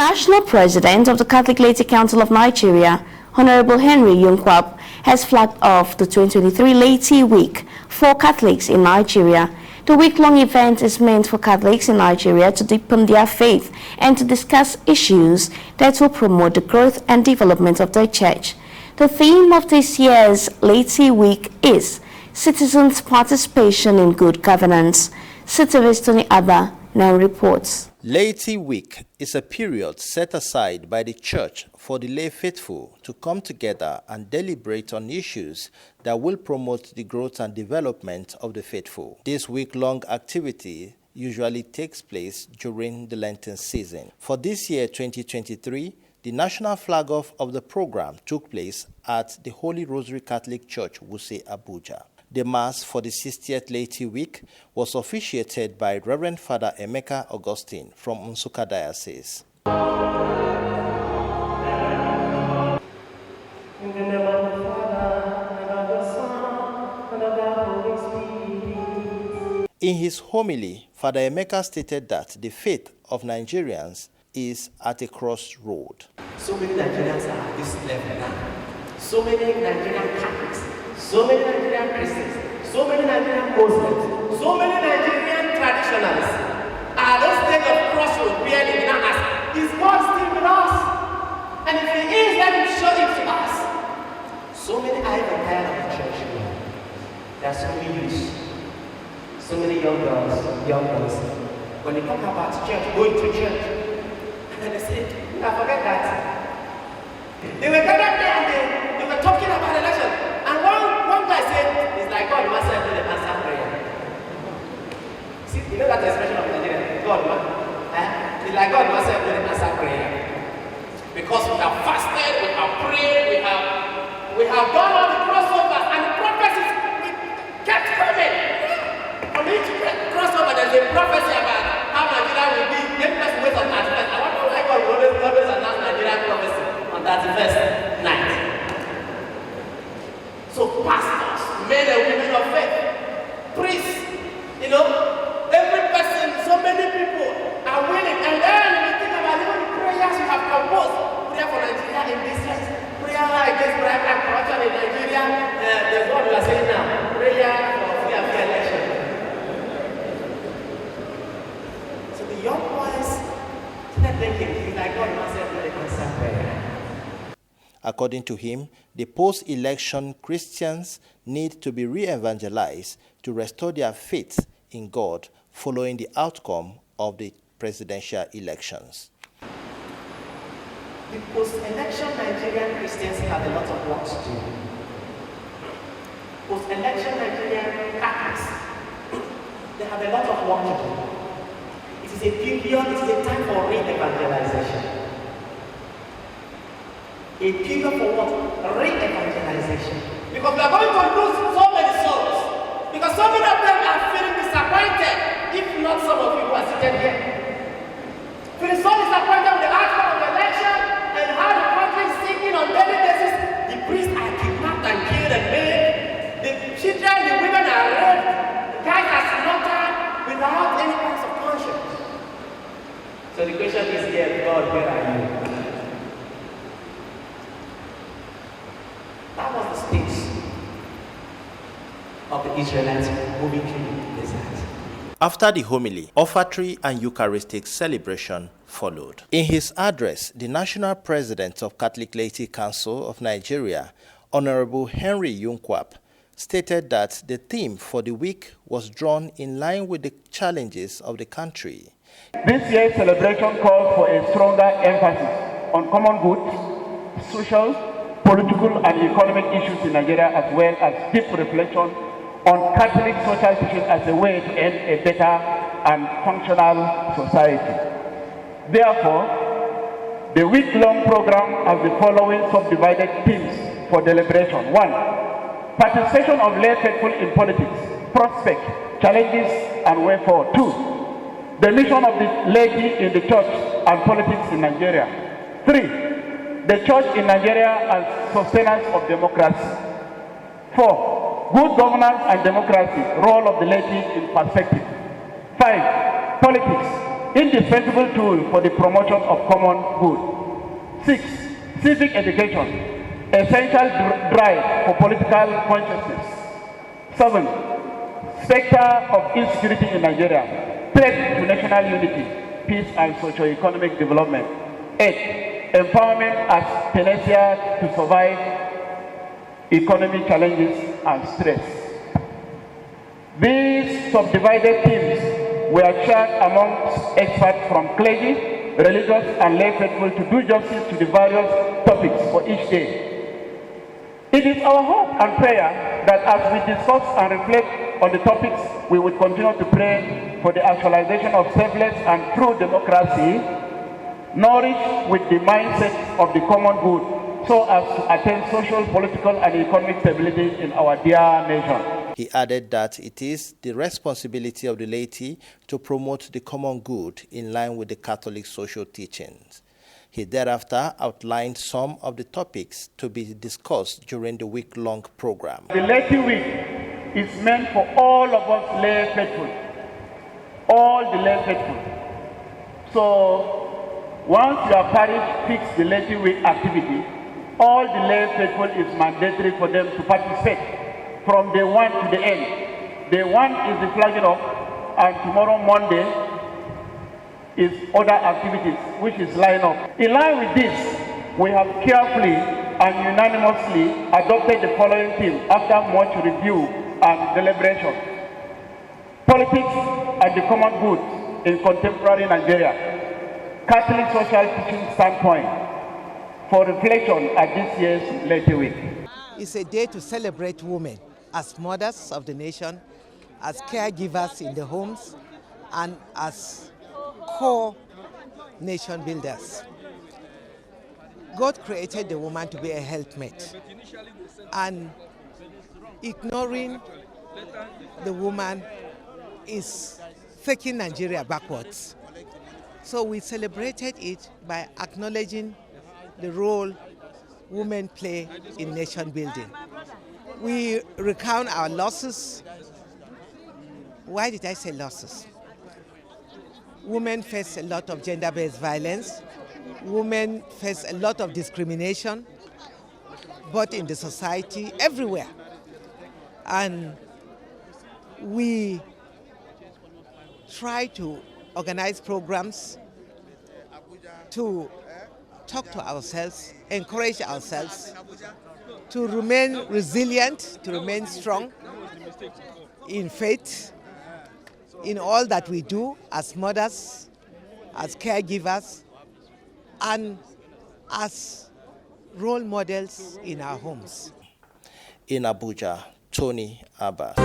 National President of the Catholic Laity Council of Nigeria, Honorable Henry Yunkwap, has flagged off the 2023 Laity Week for Catholics in Nigeria. The week-long event is meant for Catholics in Nigeria to deepen their faith and to discuss issues that will promote the growth and development of their church. The theme of this year's Laity Week is Citizens' Participation in Good Governance. Citizen Tony Abba now reports. Laity Week is a period set aside by the Church for the lay faithful to come together and deliberate on issues that will promote the growth and development of the faithful. This week-long activity usually takes place during the Lenten season. For this year, 2023, the national flag-off of the program took place at the Holy Rosary Catholic Church, Wuse, Abuja. The Mass for the 60th Laity Week was officiated by Reverend Father Emeka Augustine from Nsukka Diocese. In the name of the Father, and of the Son, and of the Holy Spirit. In his homily, Father Emeka stated that the faith of Nigerians is at a crossroad. So many Nigerians are at this level now. So many Nigerian Catholics, so many Nigerian Christians, so many Nigerian Muslims, so many Nigerian traditionalists are at this stage of crossroad where they now ask, is God still with us? And if He is, let Him show it to us. So many are even tired of the church now. There are so many youths, so many young girls. When they talk about church, going to church, and then they say, I forget that. They were gathered there and they were talking about election. And one guy said, it's like God must have been an answer prayer. See, you know that expression of Nigeria? God, it's like God must have been an answer prayer. Because we have fasted, we have prayed, we have done all the crossovers, and the prophecies kept coming. From each crossover, there's a prophecy about how Nigeria will be. Every person waits on 31st. I wonder why God will always announce Nigerian prophecy on 31st night. So pastors, men and women of faith, priests, every person, so many people are willing. And then we think about even the prayers we have composed. Prayer for Nigeria in distress, prayer against bribery and corruption in Nigeria. There's what we are saying now, prayer for free and fair election. So the young boys started thinking, like God must have been an answer prayer. According to him, the post-election Christians need to be re-evangelized to restore their faith in God following the outcome of the presidential elections. The post-election Nigerian Christians have a lot of work to do. Post-election Nigerian Catholics, they have a lot of work to do. It is a period, it is a time for re-evangelization. A period for what? Re-evangelization. Because we are going to lose so many souls. Because so many of them are feeling disappointed, if not some of you who are seated here. Feeling so disappointed with the outcome of the election and how the country is sinking on daily basis. The priests are kidnapped and killed and maimed. The children, the women are raped. The guys are slaughtered without any kinds of conscience. So the question is here, God, where are you? That was the state of the Israelites moving through the desert. After the homily, offertory and Eucharistic celebration followed. In his address, the National President of Catholic Laity Council of Nigeria, Honorable Henry Yunkwap, stated that the theme for the week was drawn in line with the challenges of the country. This year's celebration calls for a stronger emphasis on common good, social, political and economic issues in Nigeria, as well as deep reflection on Catholic social issues as a way to end a better and functional society. Therefore, the week-long program has the following subdivided themes for deliberation. 1. Participation of lay faithful in politics, prospects, challenges, and way forward. 2. The mission of the laity in the church and politics in Nigeria. 3. The church in Nigeria as sustainers of democracy. 4. Good governance and democracy, role of the laity in perspective. 5. Politics, indispensable tool for the promotion of common good. 6. Civic education, essential drive for political consciousness. 7. Spectre of insecurity in Nigeria, threat to national unity, peace and socio-economic development. 8. Empowerment as panacea to survive economic challenges and stress. These subdivided themes were shared amongst experts from clergy, religious and lay faithful to do justice to the various topics for each day. It is our hope and prayer that as we discuss and reflect on the topics, we will continue to pray for the actualization of selfless and true democracy, nourished with the mindset of the common good, so as to attain social, political, and economic stability in our dear nation. He added that it is the responsibility of the laity to promote the common good in line with the Catholic social teachings. He thereafter outlined some of the topics to be discussed during the week-long program. The Laity Week is meant for all of us lay faithful, all the lay faithful. So once your parish fixes the Laity Week activity, all the lay faithful is mandatory for them to participate from day one to the end. Day one is the flagging off, and tomorrow Monday is other activities, which is line up. In line with this, we have carefully and unanimously adopted the following theme after much review and deliberation: politics and the common good in contemporary Nigeria, Catholic social teaching standpoint, for reflection at this year's Laity Week. It's a day to celebrate women as mothers of the nation, as caregivers in the homes, and as core nation builders. God created the woman to be a helpmate, and ignoring the woman is taking Nigeria backwards. So we celebrated it by acknowledging the role women play in nation building. We recount our losses. Why did I say losses? Women face a lot of gender-based violence. Women face a lot of discrimination, both in the society, everywhere. And we try to organize programs to talk to ourselves, encourage ourselves to remain resilient, to remain strong in faith, in all that we do as mothers, as caregivers, and as role models in our homes. In Abuja, Tony Abbas.